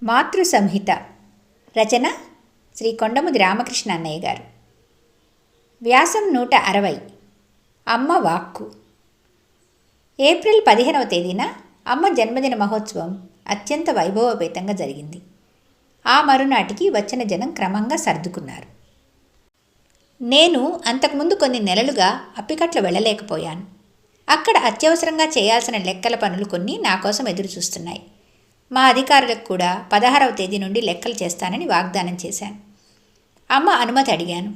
మాతృ సంహిత. రచన శ్రీ కొండముది రామకృష్ణ అన్నయ్య గారు. వ్యాసం 160. అమ్మ వాక్కు. ఏప్రిల్ 15వ తేదీన అమ్మ జన్మదిన మహోత్సవం అత్యంత వైభవోపేతంగా జరిగింది. ఆ మరునాటికి వచ్చిన జనం క్రమంగా సర్దుకున్నారు. నేను అంతకుముందు కొన్ని నెలలుగా అప్పికట్ల వెళ్ళలేకపోయాను. అక్కడ అత్యవసరంగా చేయాల్సిన లెక్కల పనులు కొన్ని నా కోసం ఎదురు చూస్తున్నాయి. మా అధికారులకు కూడా 16వ తేదీ నుండి లెక్కలు చేస్తానని వాగ్దానం చేశాను. అమ్మ అనుమతి అడిగాను.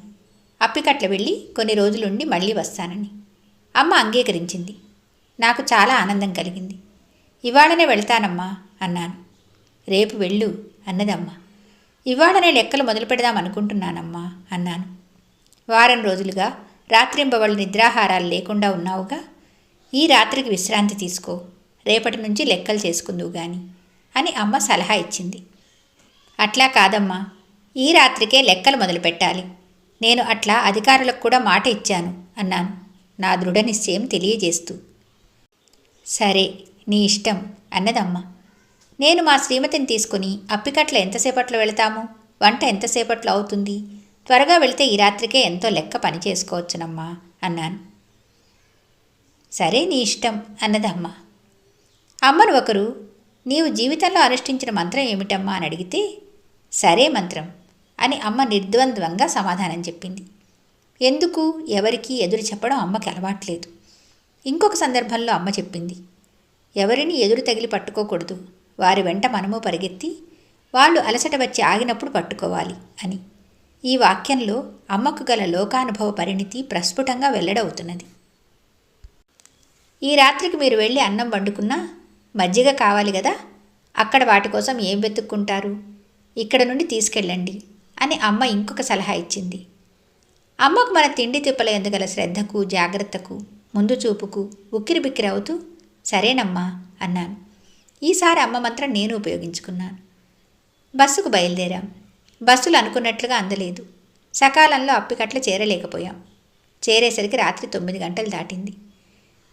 అప్పికట్ల వెళ్ళి కొన్ని రోజులుండి మళ్ళీ వస్తానని. అమ్మ అంగీకరించింది. నాకు చాలా ఆనందం కలిగింది. ఇవాళనే వెళ్తానమ్మా అన్నాను. రేపు వెళ్ళు అన్నదమ్మ. ఇవాళనే లెక్కలు మొదలు పెడదాం అనుకుంటున్నానమ్మా అన్నాను. వారం రోజులుగా రాత్రింబవళ్ళు నిద్రాహారాలు లేకుండా ఉన్నావుగా, ఈ రాత్రికి విశ్రాంతి తీసుకో, రేపటి నుంచి లెక్కలు చేసుకుందువు గాని అని అమ్మ సలహా ఇచ్చింది. అట్లా కాదమ్మా, ఈ రాత్రికే లెక్కలు మొదలు పెట్టాలి. నేను అట్లా అధికారులకు కూడా మాట ఇచ్చాను అన్నాను, నా దృఢ నిశ్చయం తెలియజేస్తూ. సరే, నీ ఇష్టం అన్నదమ్మ. నేను మా శ్రీమతిని తీసుకుని అప్పికట్ల ఎంతసేపట్లో వెళతాము, వంట ఎంతసేపట్లో అవుతుంది, త్వరగా వెళితే ఈ రాత్రికే ఎంతో లెక్క పని చేసుకోవచ్చునమ్మా అన్నాను. సరే, నీ ఇష్టం అన్నదమ్మ. అమ్మను ఒకరు, నీవు జీవితంలో అనుష్ఠించిన మంత్రం ఏమిటమ్మా అని అడిగితే, సరే మంత్రం అని అమ్మ నిర్ద్వంద్వంగా సమాధానం చెప్పింది. ఎందుకు ఎవరికి ఎదురు చెప్పడం అమ్మకి అలవాట్లేదు. ఇంకొక సందర్భంలో అమ్మ చెప్పింది, ఎవరిని ఎదురు తగిలి పట్టుకోకూడదు, వారి వెంట మనము పరిగెత్తి వాళ్ళు అలసట వచ్చి ఆగినప్పుడు పట్టుకోవాలి అని. ఈ వాక్యంలో అమ్మకు గల లోకానుభవ పరిణితి ప్రస్ఫుటంగా వెల్లడవుతున్నది. ఈ రాత్రికి మీరు వెళ్ళి అన్నం వండుకున్నా మజ్జిగ కావాలి కదా, అక్కడ వాటి కోసం ఏం వెతుక్కుంటారు, ఇక్కడ నుండి తీసుకెళ్ళండి అని అమ్మ ఇంకొక సలహా ఇచ్చింది. అమ్మకు మన తిండి తిప్పల ఎందుగల శ్రద్ధకు, జాగ్రత్తకు, ముందు చూపుకు ఉక్కిరి బిక్కిరి అవుతూ సరేనమ్మా అన్నాను. ఈసారి అమ్మ మంత్రం నేను ఉపయోగించుకున్నాను. బస్సుకు బయలుదేరాం. బస్సులు అనుకున్నట్లుగా అందలేదు. సకాలంలో అప్పికట్ల చేరలేకపోయాం. చేరేసరికి రాత్రి 9 గంటలు దాటింది.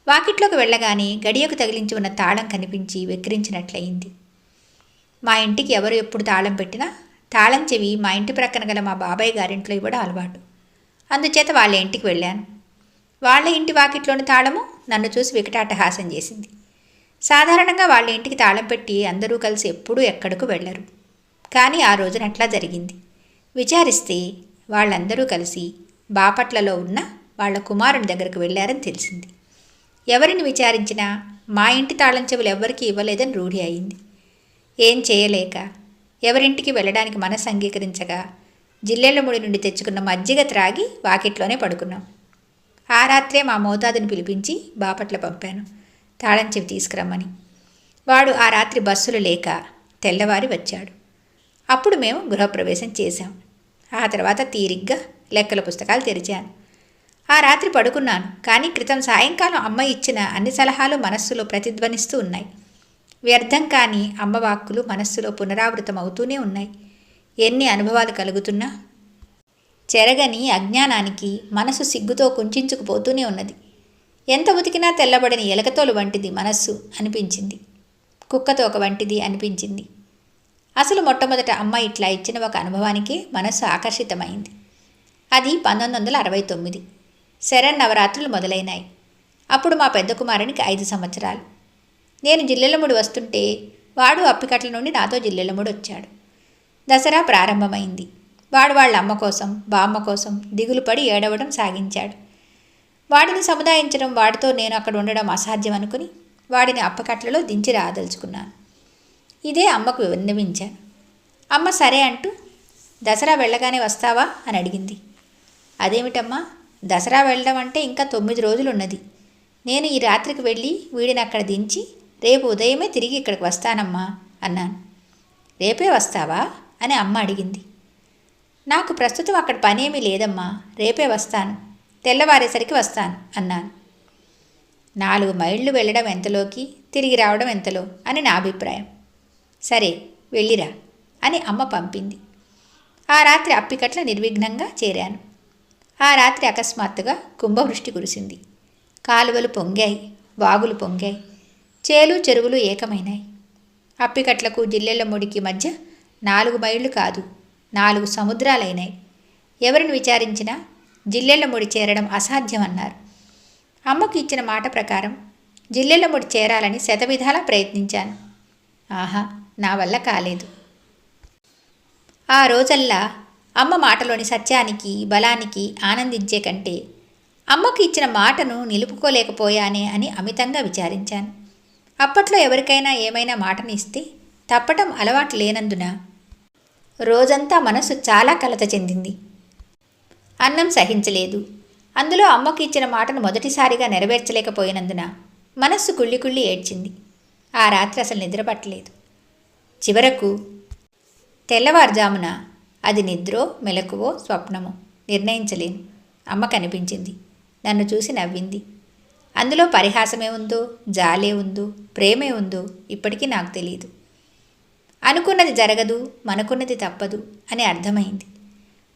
వాకిట్లోకి వెళ్ళగానే గడియకు తగిలించి ఉన్న తాళం కనిపించి వెక్కిరించినట్లయింది. మా ఇంటికి ఎవరు ఎప్పుడు తాళం పెట్టినా తాళం చెవి మా ఇంటి ప్రక్కన గల మా బాబాయ్ గారింట్లో ఇవ్వడం అలవాటు. అందుచేత వాళ్ళ ఇంటికి వెళ్ళాను. వాళ్ళ ఇంటి వాకిట్లోని తాళము నన్ను చూసి వికటాటహాసం చేసింది. సాధారణంగా వాళ్ళ ఇంటికి తాళం పెట్టి అందరూ కలిసి ఎప్పుడూ ఎక్కడకు వెళ్ళరు. కానీ ఆ రోజున అట్లా జరిగింది. విచారిస్తే వాళ్ళందరూ కలిసి బాపట్లలో ఉన్న వాళ్ళ కుమారుని దగ్గరకు వెళ్ళారని తెలిసింది. ఎవరిని విచారించినా మా ఇంటి తాళం చెవులు ఎవ్వరికీ ఇవ్వలేదని రూఢి అయింది. ఏం చేయలేక ఎవరింటికి వెళ్ళడానికి మనసు అంగీకరించగా జిల్లెళ్ళముడి నుండి తెచ్చుకున్న మజ్జిగ త్రాగి వాకిట్లోనే పడుకున్నాం. ఆ రాత్రే మా మోతాదుని పిలిపించి బాపట్ల పంపాను, తాళం చెవి తీసుకురమ్మని. వాడు ఆ రాత్రి బస్సులు లేక తెల్లవారి వచ్చాడు. అప్పుడు మేము గృహప్రవేశం చేశాం. ఆ తర్వాత తీరిగ్గా లెక్కల పుస్తకాలు తెరిచాను. ఆ రాత్రి పడుకున్నాను. కానీ క్రితం సాయంకాలం అమ్మ ఇచ్చిన అన్ని సలహాలు మనస్సులో ప్రతిధ్వనిస్తూ ఉన్నాయి. వ్యర్థం కాని అమ్మ వాక్కులు మనస్సులో పునరావృతం అవుతూనే ఉన్నాయి. ఎన్ని అనుభవాలు కలుగుతున్నా చెరగని అజ్ఞానానికి మనసు సిగ్గుతో కుంచుకుపోతూనే ఉన్నది. ఎంత ఉతికినా తెల్లబడని ఎలకతోలు వంటిది మనస్సు అనిపించింది. కుక్కతోక వంటిది అనిపించింది. అసలు మొట్టమొదట అమ్మ ఇట్లా ఇచ్చిన ఒక అనుభవానికే మనస్సు ఆకర్షితమైంది. అది 1969. శరన్నవరాత్రులు మొదలైనాయి. అప్పుడు మా పెద్ద కుమారునికి 5 సంవత్సరాలు. నేను జిల్లెళ్ళముడి వస్తుంటే వాడు అప్పికట్ల నుండి నాతో జిల్లెళ్ళముడి వచ్చాడు. దసరా ప్రారంభమైంది. వాడు వాళ్ళ అమ్మ కోసం, బామ్మ కోసం దిగులు పడి ఏడవడం సాగించాడు. వాడిని సముదాయించడం, వాడితో నేను అక్కడ ఉండడం అసాధ్యం అనుకుని వాడిని అప్పకట్లలో దించి రాదలుచుకున్నాను. ఇదే అమ్మకు విన్నవించాను. అమ్మ సరే అంటూ, దసరా వెళ్ళగానే వస్తావా అని అడిగింది. అదేమిటమ్మా, దసరా వెళ్ళడం అంటే ఇంకా 9 రోజులు ఉన్నది. నేను ఈ రాత్రికి వెళ్ళి వీడిని అక్కడ దించి రేపు ఉదయమే తిరిగి ఇక్కడికి వస్తానమ్మా అన్నాను. రేపే వస్తావా అని అమ్మ అడిగింది. నాకు ప్రస్తుతం అక్కడ పనేమీ లేదమ్మా, రేపే వస్తాను, తెల్లవారేసరికి వస్తాను అన్నాను. 4 మైళ్ళు వెళ్ళడం ఎంతలోకి, తిరిగి రావడం ఎంతలో అని నా అభిప్రాయం. సరే వెళ్ళిరా అని అమ్మ పంపింది. ఆ రాత్రి అప్పికట్ల నిర్విఘ్నంగా చేరాను. ఆ రాత్రి అకస్మాత్తుగా కుంభవృష్టి కురిసింది. కాలువలు పొంగాయి, వాగులు పొంగాయి, చేలు చెరువులు ఏకమైనాయి. అప్పికట్లకు జిల్లెళ్ళముడికి మధ్య 4 మైళ్ళు కాదు 4 సముద్రాలైనాయి. ఎవరిని విచారించినా జిల్లెళ్ళముడి చేరడం అసాధ్యమన్నారు. అమ్మకు ఇచ్చిన మాట ప్రకారం జిల్లెళ్ళముడి చేరాలని శతవిధాలా ప్రయత్నించాను. ఆహా, నా వల్ల కాలేదు. ఆ రోజల్లా అమ్మ మాటలోని సత్యానికి బలానికి ఆనందించే కంటే అమ్మకు ఇచ్చిన మాటను నిలుపుకోలేకపోయానే అని అమితంగా విచారించాను. అప్పట్లో ఎవరికైనా ఏమైనా మాటని ఇస్తే తప్పటం అలవాటు లేనందున రోజంతా మనసు చాలా కలత చెందింది. అన్నం సహించలేదు. అందులో అమ్మకు ఇచ్చిన మాటను మొదటిసారిగా నెరవేర్చలేకపోయినందున మనస్సు కుళ్ళి కుళ్ళి ఏడ్చింది. ఆ రాత్రి అసలు నిద్రపట్టలేదు. చివరకు తెల్లవారుజామున అది నిద్రో మెలకువో స్వప్నమో నిర్ణయించలేను. అమ్మ కనిపించింది. నన్ను చూసి నవ్వింది. అందులో పరిహాసమే ఉందో జాలే ఉందో ప్రేమే ఉందో ఇప్పటికీ నాకు తెలియదు. అనుకున్నది జరగదు, మనకున్నది తప్పదు అని అర్థమైంది.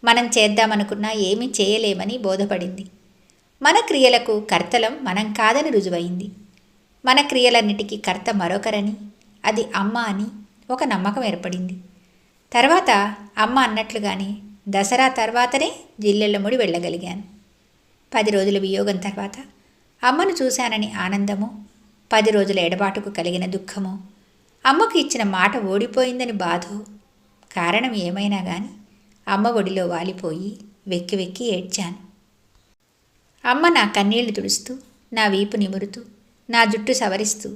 మనం చేద్దామనుకున్నా ఏమీ చేయలేమని బోధపడింది. మన క్రియలకు కర్తలం మనం కాదని రుజువైంది. మన క్రియలన్నిటికీ కర్త మరొకరని, అది అమ్మ అని ఒక నమ్మకం ఏర్పడింది. తర్వాత అమ్మ అన్నట్లుగానే దసరా తర్వాతనే జిల్లెళ్ళముడి వెళ్ళగలిగాను. 10 రోజుల వియోగం తర్వాత అమ్మను చూశానని ఆనందమో, 10 రోజుల ఎడబాటుకు కలిగిన దుఃఖమో, అమ్మకు ఇచ్చిన మాట ఓడిపోయిందని బాధో, కారణం ఏమైనా కానీ అమ్మ ఒడిలో వాలిపోయి వెక్కి వెక్కి ఏడ్చాను. అమ్మ నా కన్నీళ్లు తుడుస్తూ, నా వీపు నిమురుతూ, నా జుట్టు సవరిస్తూ,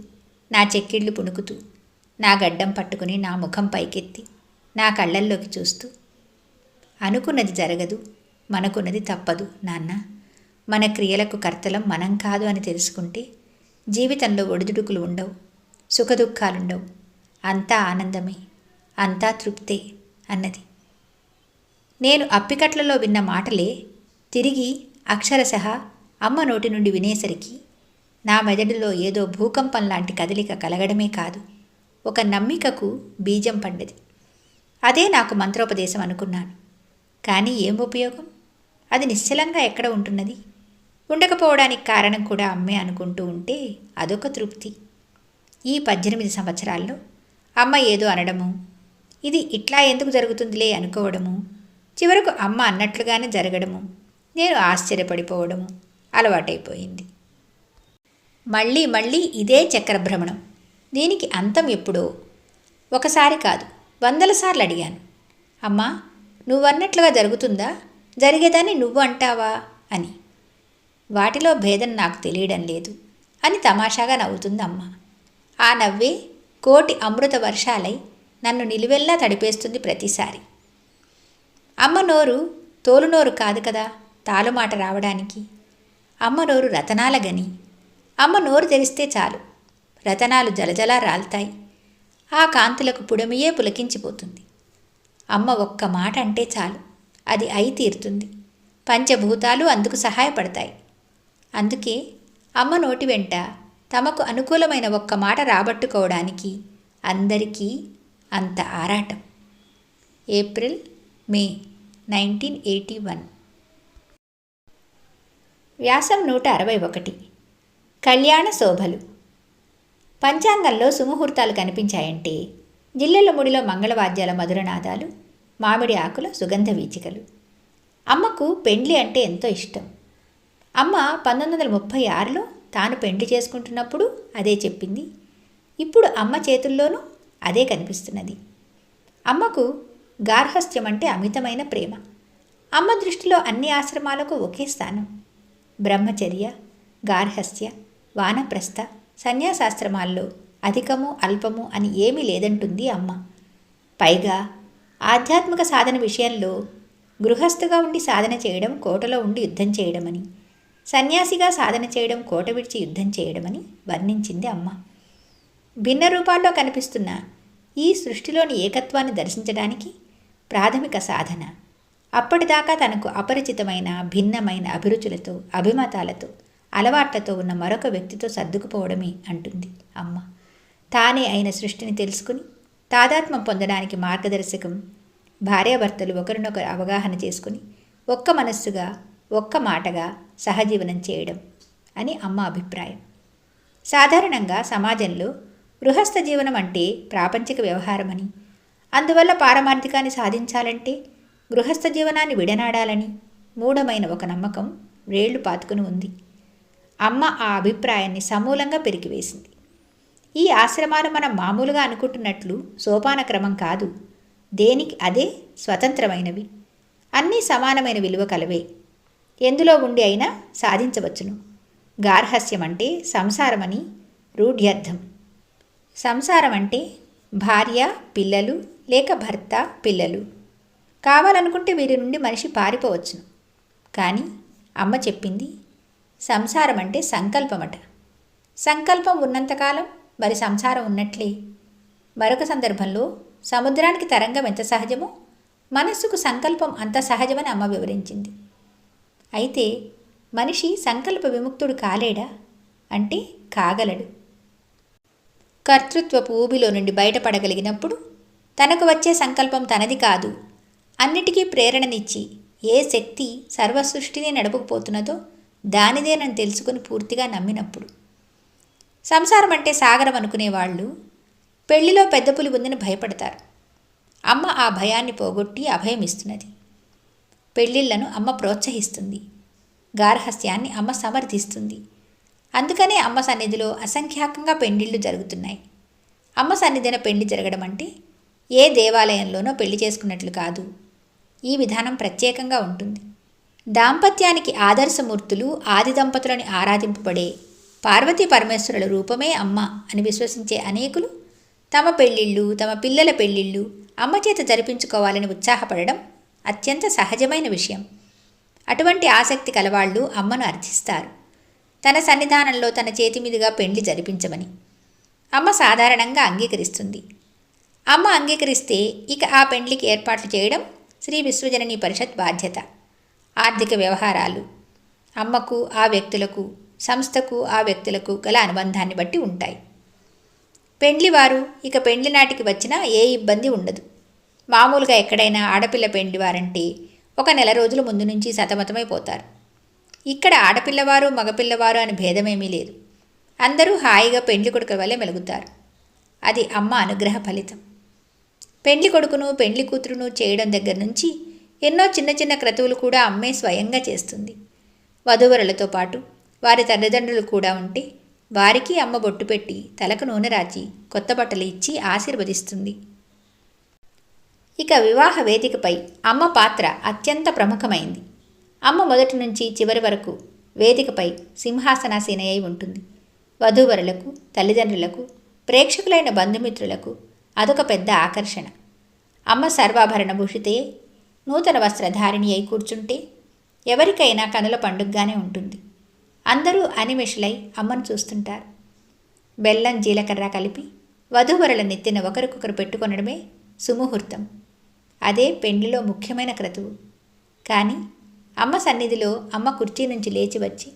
నా చెక్కిళ్ళు పుణుకుతూ, నా గడ్డం పట్టుకుని నా ముఖం పైకెత్తి నా కళ్ళల్లోకి చూస్తూ, అనుకున్నది జరగదు, మనకున్నది తప్పదు నాన్న. మన క్రియలకు కర్తలం మనం కాదు అని తెలుసుకుంటే జీవితంలో ఒడిదుడుకులు ఉండవు, సుఖదుఖాలుండవు, అంతా ఆనందమే, అంతా తృప్తే అన్నది. నేను అప్పికట్లలో విన్న మాటలే తిరిగి అక్షరశః అమ్మ నోటి నుండి వినేసరికి నా మెదడులో ఏదో భూకంపం లాంటి కదలిక కలగడమే కాదు, ఒక నమ్మికకు బీజం పడ్డది. అదే నాకు మంత్రోపదేశం అనుకున్నాను. కానీ ఏం ఉపయోగం? అది నిశ్చలంగా ఎక్కడ ఉంటున్నది? ఉండకపోవడానికి కారణం కూడా అమ్మే అనుకుంటూ ఉంటే అదొక తృప్తి. ఈ 18 సంవత్సరాల్లో అమ్మ ఏదో అనడము, ఇది ఇట్లా ఎందుకు జరుగుతుందిలే అనుకోవడము, చివరకు అమ్మ అన్నట్లుగానే జరగడము, నేను ఆశ్చర్యపడిపోవడము అలవాటైపోయింది. మళ్ళీ మళ్ళీ ఇదే చక్రభ్రమణం. దీనికి అంతం ఎప్పుడో? ఒకసారి కాదు, 100 సార్లు అడిగాను. అమ్మా, నువ్వన్నట్లుగా జరుగుతుందా, జరిగేదాన్ని నువ్వు అంటావా అని. వాటిలో భేదం నాకు తెలియడం లేదు అని తమాషాగా నవ్వుతుంది అమ్మ. ఆ నవ్వే కోటి అమృత వర్షాలై నన్ను నిలువెల్లా తడిపేస్తుంది ప్రతిసారి. అమ్మ నోరు తోలు నోరు కాదు కదా తాలుమాట రావడానికి. అమ్మ నోరు రతనాల గని. అమ్మ నోరు తెరిస్తే చాలు, రతనాలు జలజలా రాల్తాయి. ఆ కాంతులకు పుడమియే పులకించిపోతుంది. అమ్మ ఒక్క మాట అంటే చాలు, అది అయి తీరుతుంది. పంచభూతాలు అందుకు సహాయపడతాయి. అందుకే అమ్మ నోటి వెంట తమకు అనుకూలమైన ఒక్క మాట రాబట్టుకోవడానికి అందరికీ అంత ఆరాటం. April May 1981. వ్యాసం 161. కళ్యాణ శోభలు. పంచాంగంలో సుముహూర్తాలు కనిపించాయంటే జిల్లెళ్ళముడిలో మంగళవాద్యాల మధురనాదాలు, మామిడి ఆకుల సుగంధ వీచికలు. అమ్మకు పెండ్లి అంటే ఎంతో ఇష్టం. అమ్మ 1936లో తాను పెండ్లి చేసుకుంటున్నప్పుడు అదే చెప్పింది. ఇప్పుడు అమ్మ చేతుల్లోనూ అదే కనిపిస్తున్నది. అమ్మకు గార్హస్థ్యం అంటే అమితమైన ప్రేమ. అమ్మ దృష్టిలో అన్ని ఆశ్రమాలకు ఒకే స్థానం. బ్రహ్మచర్య, గార్హస్థ్య, వానప్రస్థ, సన్యాసాశ్రమాల్లో అధికము అల్పము అని ఏమీ లేదంటుంది అమ్మ. పైగా ఆధ్యాత్మిక సాధన విషయంలో గృహస్థుగా ఉండి సాధన చేయడం కోటలో ఉండి యుద్ధం చేయడమని, సన్యాసిగా సాధన చేయడం కోట విడిచి యుద్ధం చేయడమని వర్ణించింది అమ్మ. భిన్న రూపాల్లో కనిపిస్తున్న ఈ సృష్టిలోని ఏకత్వాన్ని దర్శించడానికి ప్రాథమిక సాధన అప్పటిదాకా తనకు అపరిచితమైన భిన్నమైన అభిరుచులతో, అభిమతాలతో, అలవాట్లతో ఉన్న మరొక వ్యక్తితో సర్దుకుపోవడమే అంటుంది అమ్మ. తానే అయిన సృష్టిని తెలుసుకుని తాదాత్మ్యం పొందడానికి మార్గదర్శకం భార్యాభర్తలు ఒకరినొకరు అవగాహన చేసుకుని ఒక్క మనస్సుగా ఒక్క మాటగా సహజీవనం చేయడం అని అమ్మ అభిప్రాయం. సాధారణంగా సమాజంలో గృహస్థ జీవనం అంటే ప్రాపంచిక వ్యవహారమని, అందువల్ల పారమార్థికాన్ని సాధించాలంటే గృహస్థ జీవనాన్ని విడనాడాలని మూఢమైన ఒక నమ్మకం వేళ్లు పాతుకుని ఉంది. అమ్మ ఆ అభిప్రాయాన్ని సమూలంగా పెరిగివేసింది. ఈ ఆశ్రమాలు మనం మామూలుగా అనుకుంటున్నట్లు సోపాన క్రమం కాదు. దేనికి అదే స్వతంత్రమైనవి. అన్నీ సమానమైన విలువ కలవే. ఎందులో ఉండి అయినా సాధించవచ్చును. గార్హస్యం అంటే సంసారమని రూఢ్యర్థం. సంసారం అంటే భార్య, పిల్లలు, లేక భర్త, పిల్లలు. కావాలనుకుంటే వీరి నుండి మనిషి పారిపోవచ్చును. కానీ అమ్మ చెప్పింది సంసారం అంటే సంకల్పమట. సంకల్పం ఉన్నంతకాలం మరి సంసారం ఉన్నట్లే. మరొక సందర్భంలో సముద్రానికి తరంగం ఎంత సహజమో మనస్సుకు సంకల్పం అంత సహజమని అమ్మ వివరించింది. అయితే మనిషి సంకల్ప విముక్తుడు కాలేడా అంటే కాగలడు. కర్తృత్వపు ఊబిలో నుండి బయటపడగలిగినప్పుడు తనకు వచ్చే సంకల్పం తనది కాదు, అన్నిటికీ ప్రేరణనిచ్చి ఏ శక్తి సర్వసృష్టిని నడుపుకుపోతున్నదో దానిదేనని తెలుసుకుని పూర్తిగా నమ్మినప్పుడు. సంసారం అంటే సాగరం అనుకునేవాళ్ళు పెళ్లిలో పెద్ద పులి ఉందని భయపడతారు. అమ్మ ఆ భయాన్ని పోగొట్టి అభయం ఇస్తున్నది. పెళ్ళిళ్లను అమ్మ ప్రోత్సహిస్తుంది. గార్హస్థ్యాన్ని అమ్మ సమర్థిస్తుంది. అందుకనే అమ్మ సన్నిధిలో అసంఖ్యాకంగా పెండిళ్ళు జరుగుతున్నాయి. అమ్మ సన్నిధిన పెళ్లి జరగడం అంటే ఏ దేవాలయంలోనో పెళ్లి చేసుకున్నట్లు కాదు. ఈ విధానం ప్రత్యేకంగా ఉంటుంది. దాంపత్యానికి ఆదర్శమూర్తులు ఆది దంపతులని ఆరాధింపబడే పార్వతీ పరమేశ్వరుల రూపమే అమ్మ అని విశ్వసించే అనేకులు తమ పెళ్ళిళ్ళు, తమ పిల్లల పెళ్ళిళ్ళు అమ్మ చేత జరిపించుకోవాలని ఉత్సాహపడడం అత్యంత సహజమైన విషయం. అటువంటి ఆసక్తి కలవాళ్ళు అమ్మను అర్థిస్తారు. తన సన్నిధానంలో తన చేతి మీదుగా పెండ్లి జరిపించమని అమ్మ సాధారణంగా అంగీకరిస్తుంది. అమ్మ అంగీకరిస్తే ఇక ఆ పెండ్లికి ఏర్పాట్లు చేయడం శ్రీ విశ్వజననీ పరిషత్ బాధ్యత. ఆర్థిక వ్యవహారాలు అమ్మకు ఆ వ్యక్తులకు, సంస్థకు ఆ వ్యక్తులకు గల అనుబంధాన్ని బట్టి ఉంటాయి. పెండ్లివారు ఇక పెండ్లి నాటికి వచ్చినా ఏ ఇబ్బంది ఉండదు. మామూలుగా ఎక్కడైనా ఆడపిల్ల పెండ్లివారంటే 1 నెల రోజుల ముందు నుంచి సతమతమైపోతారు. ఇక్కడ ఆడపిల్లవారు, మగపిల్లవారు అని భేదమేమీ లేదు. అందరూ హాయిగా పెండ్లి కొడుకు వలె మెలుగుతారు. అది అమ్మ అనుగ్రహ ఫలితం. పెండ్లి కొడుకును, పెండ్లి కూతురును చేయడం దగ్గర నుంచి ఎన్నో చిన్న చిన్న క్రతువులు కూడా అమ్మే స్వయంగా చేస్తుంది. వధూవరులతో పాటు వారి తల్లిదండ్రులు కూడా ఉంటే వారికి అమ్మ బొట్టు పెట్టి తలకు నూనె రాచి కొత్త బట్టలు ఇచ్చి ఆశీర్వదిస్తుంది. ఇక వివాహ వేదికపై అమ్మ పాత్ర అత్యంత ప్రముఖమైంది. అమ్మ మొదటి నుంచి చివరి వరకు వేదికపై సింహాసనాసీన అయి ఉంటుంది. వధూవరులకు, తల్లిదండ్రులకు, ప్రేక్షకులైన బంధుమిత్రులకు అదొక పెద్ద ఆకర్షణ. అమ్మ సర్వాభరణ భూషితే నూతన వస్త్రధారిణి అయి కూర్చుంటే ఎవరికైనా కనుల పండుగగానే ఉంటుంది. అందరూ అనిమిషులై అమ్మను చూస్తుంటారు. బెల్లం, జీలకర్ర కలిపి వధూవరుల నెత్తిన ఒకరికొకరు పెట్టుకొనడమే సుముహూర్తం. అదే పెండ్లిలో ముఖ్యమైన క్రతువు. కానీ అమ్మ సన్నిధిలో అమ్మ కుర్చీ నుంచి లేచి వచ్చి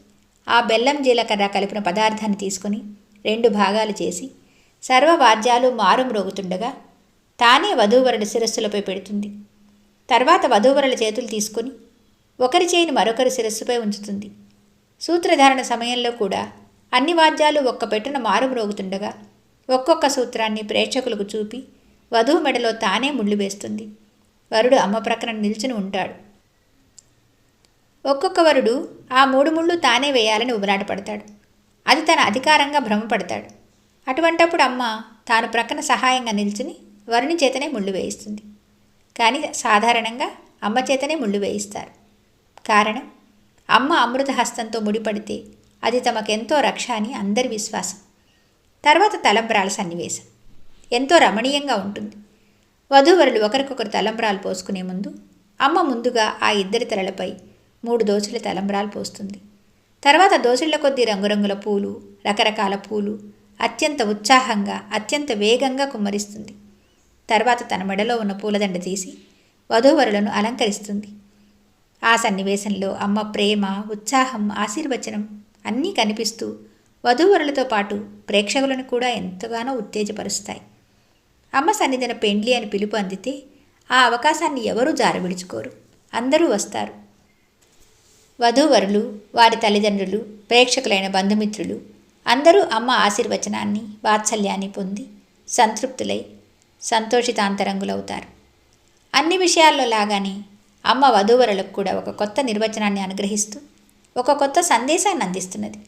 ఆ బెల్లం, జీలకర్ర కలిపిన పదార్థాన్ని తీసుకుని 2 భాగాలు చేసి సర్వవాద్యాలు మారుమ్రోగుతుండగా తానే వధూవరుల శిరస్సులపై పెడుతుంది. తర్వాత వధూవరుల చేతులు తీసుకొని ఒకరి చేయిని మరొకరి శిరస్సుపై ఉంచుతుంది. సూత్రధారణ సమయంలో కూడా అన్ని వాద్యాలు ఒక్క పెట్టున మారుమ్రోగుతుండగా ఒక్కొక్క సూత్రాన్ని ప్రేక్షకులకు చూపి వధువు మెడలో తానే ముళ్ళు వేస్తుంది. వరుడు అమ్మ ప్రక్కన నిల్చుని ఉంటాడు. ఒక్కొక్క వరుడు ఆ 3 ముళ్ళు తానే వేయాలని ఉబలాటపడతాడు. అది తన అధికారంగా భ్రమపడతాడు. అటువంటప్పుడు అమ్మ తాను ప్రక్కన సహాయంగా నిల్చుని వరుని చేతనే ముళ్ళు వేయిస్తుంది. కానీ సాధారణంగా అమ్మ చేతనే ముళ్ళు వేయిస్తారు. కారణం, అమ్మ అమృత హస్తంతో ముడిపడితే అది తమకెంతో రక్ష అని అందరి విశ్వాసం. తర్వాత తలంబ్రాల సన్నివేశం ఎంతో రమణీయంగా ఉంటుంది. వధూవరులు ఒకరికొకరు తలంబ్రాలు పోసుకునే ముందు అమ్మ ముందుగా ఆ ఇద్దరి తలలపై 3 దోసిళ్ల తలంబ్రాలు పోస్తుంది. తర్వాత దోసిళ్ల కొద్దీ రంగురంగుల పూలు, రకరకాల పూలు అత్యంత ఉత్సాహంగా, అత్యంత వేగంగా కుమ్మరిస్తుంది. తర్వాత తన మెడలో ఉన్న పూలదండ తీసి వధూవరులను అలంకరిస్తుంది. ఆ సన్నివేశంలో అమ్మ ప్రేమ, ఉత్సాహం, ఆశీర్వచనం అన్నీ కనిపిస్తూ వధూవరులతో పాటు ప్రేక్షకులను కూడా ఎంతగానో ఉత్తేజపరుస్తాయి. అమ్మ సన్నిధిన పెండ్లి అని పిలుపు అందితే ఆ అవకాశాన్ని ఎవరూ జారవిడుచుకోరు. అందరూ వస్తారు. వధూవరులు, వారి తల్లిదండ్రులు, ప్రేక్షకులైన బంధుమిత్రులు అందరూ అమ్మ ఆశీర్వచనాన్ని వాత్సల్యాన్ని పొంది సంతృప్తులై సంతోషితాంతరంగులవుతారు. అన్ని విషయాల్లో లాగానే అమ్మ వధూవరులకు కూడా ఒక కొత్త నిర్వచనాన్ని అనుగ్రహిస్తూ ఒక కొత్త సందేశాన్ని అందిస్తున్నది.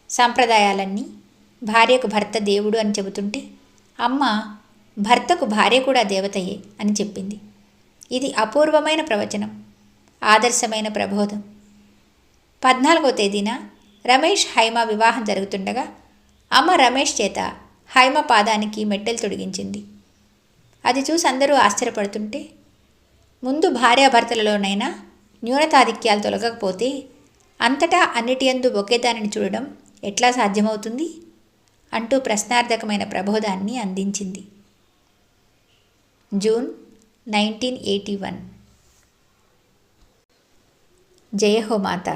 సాంప్రదాయాలన్నీ భార్యకు భర్త దేవుడు అని చెబుతుంటే అమ్మ భర్తకు భార్య కూడా దేవతయే అని చెప్పింది. ఇది అపూర్వమైన ప్రవచనం, ఆదర్శమైన ప్రబోధం. 14వ తేదీన రమేష్ హైమ వివాహం జరుగుతుండగా అమ్మ రమేష్ చేత హైమ పాదానికి మెట్టెలు తొడిగించింది. అది చూసి అందరూ ఆశ్చర్యపడుతుంటే, ముందు భార్యాభర్తలలోనైనా న్యూనతాధిక్యాలు తొలగకపోతే అంతటా అన్నిటియందు ఒకే దానిని చూడడం ఎట్లా సాధ్యమవుతుంది అంటూ ప్రశ్నార్థకమైన ప్రబోధాన్ని అందించింది. జూన్ 1981. జయ హో మాతా.